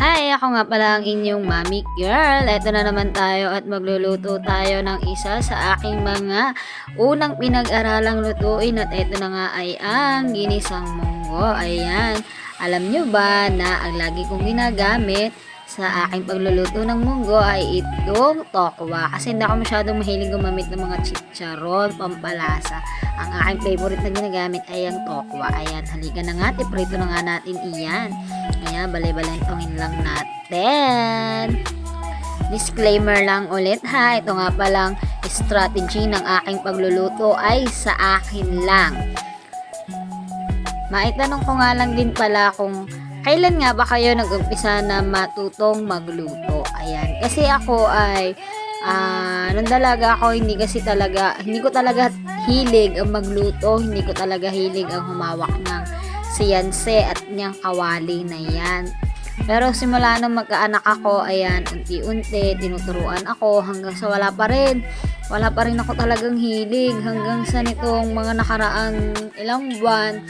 Hi! Ako nga pala ang inyong mommy girl. Ito na naman tayo at magluluto tayo ng isa sa aking mga unang pinag-aralang lutuin at ito na nga ay ang ginisang munggo. Ayan. Alam nyo ba na ang lagi kong ginagamit sa aking pagluluto ng munggo ay itong tokwa. Kasi hindi ako masyadong mahilig gumamit ng mga chicharon, pampalasa. Ang aking favorite na ginagamit ay ang tokwa. Ayan, halika na nga, tiprito na nga natin iyan. Ayan, balay-balentongin lang natin. Disclaimer lang ulit ha, ito nga palang strategy ng aking pagluluto ay sa akin lang. Maitanong ko nga lang din pala kung kailan nga ba kayo nag-umpisa na matutong magluto? Ayan, kasi ako ay nung dalaga ako, hindi ko talaga hilig ang magluto, hindi ko talaga hilig ang humawak ng siyanse at niyang kawali na yan. Pero simula nung magkaanak ako, ayan, unti-unti, tinuturuan ako hanggang sa wala pa rin ako talagang hilig hanggang sa nitong mga nakaraang ilang buwan.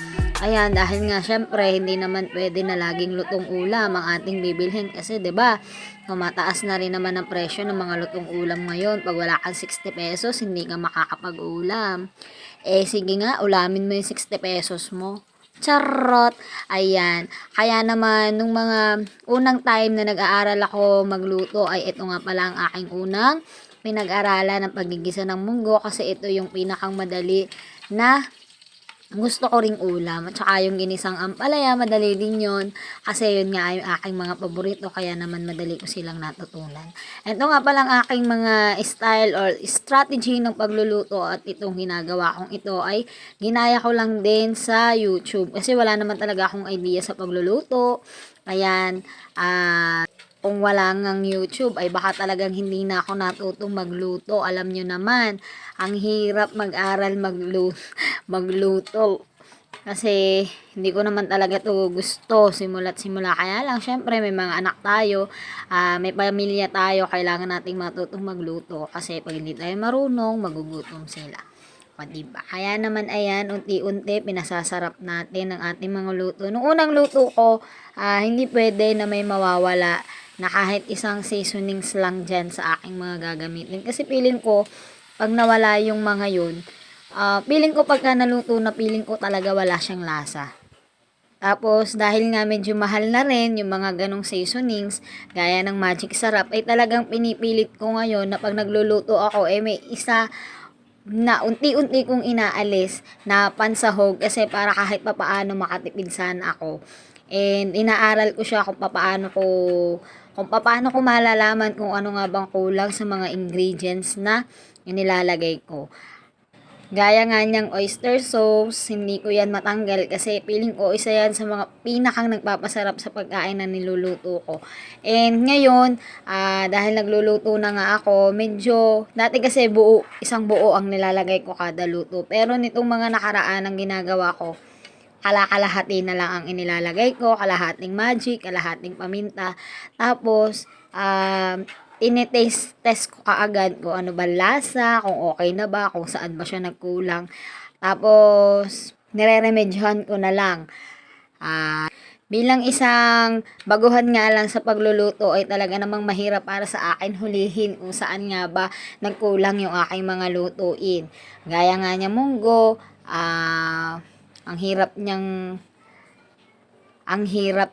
Ayan, dahil nga syempre hindi naman pwede na laging lutong ulam ang ating bibilhin kasi 'di ba? Tumataas na rin naman ang presyo ng mga lutong ulam ngayon. Pag wala kang 60 pesos, hindi ka makakapag-ulam. Eh sige nga, ulamin mo yung 60 pesos mo. Charot! Ayan. Kaya naman, nung mga unang time na nag-aaral ako magluto, ay ito nga pala ang aking unang pinag-aralan ng pagigisa ng munggo kasi ito yung pinakang madali na gusto ko ring ulam. At saka yung ginisang ampalaya, madali din yun. Kasi yun nga ay aking mga paborito, kaya naman madali ko silang natutunan. Ito nga palang aking mga style or strategy ng pagluluto at itong ginagawa kong ito ay ginaya ko lang din sa YouTube. Kasi wala naman talaga akong idea sa pagluluto. Ayan, kung wala ngang YouTube ay baka talagang hindi na ako natutong magluto. Alam nyo naman, ang hirap mag-aral magluto. Kasi hindi ko naman talaga to gusto simula't simula. Kaya lang, syempre may mga anak tayo, may pamilya tayo, kailangan nating matutong magluto. Kasi pag hindi tayo marunong, magugutom sila. O, diba? Kaya naman ayan, unti-unti pinasasarap natin ang ating mga luto. Nung unang luto ko, hindi pwede na may mawawala na kahit isang seasonings lang dyan sa aking mga gagamitin. Kasi feeling ko, pag nawala yung mga yun, feeling ko pagka naluto na, feeling ko talaga wala siyang lasa. Tapos, dahil nga medyo mahal na rin yung mga ganong seasonings, gaya ng Magic Sarap, ay talagang pinipilit ko ngayon na pag nagluluto ako, may isa na unti-unti kong inaalis na pansahog kasi para kahit papaano makatipid sana ako. And inaaral ko siya kung papaano ko malalaman kung ano nga bang kulang sa mga ingredients na inilalagay ko. Gaya nga niyang oyster sauce, hindi ko yan matanggal kasi feeling ko isa yan sa mga pinakang nagpapasarap sa pagkain na niluluto ko. And ngayon, dahil nagluluto na nga ako, medyo, dati kasi isang buo ang nilalagay ko kada luto. Pero nitong mga nakaraan ang ginagawa ko, kalakalahati na lang ang inilalagay ko, kalahating magic, kalahating paminta. Tapos, tinitest ko kaagad kung ano ba lasa, kung okay na ba, kung saan ba siya nagkulang. Tapos, nire-remedyohan ko na lang. Bilang isang baguhan nga lang sa pagluluto ay talaga namang mahirap para sa akin hulihin kung saan nga ba nagkulang yung aking mga lutuin. Gaya nga niya munggo, ang hirap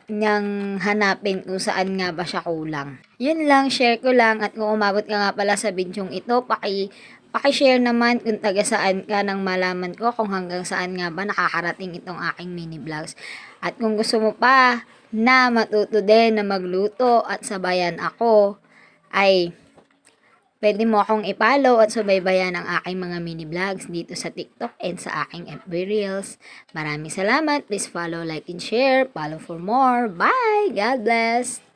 niyang hanapin kung saan nga ba siya kulang. Yun lang, share ko lang. At kung umabot ka nga pala sa bidyong ito, paki-share naman kung taga saan ka nang malaman ko kung hanggang saan nga ba nakakarating itong aking mini vlogs. At kung gusto mo pa na matuto din na magluto at sabayan ako, ay pwede mo akong i-follow at subaybayan ang aking mga mini vlogs dito sa TikTok and sa aking FB Reels. Maraming salamat. Please follow, like, and share. Follow for more. Bye! God bless!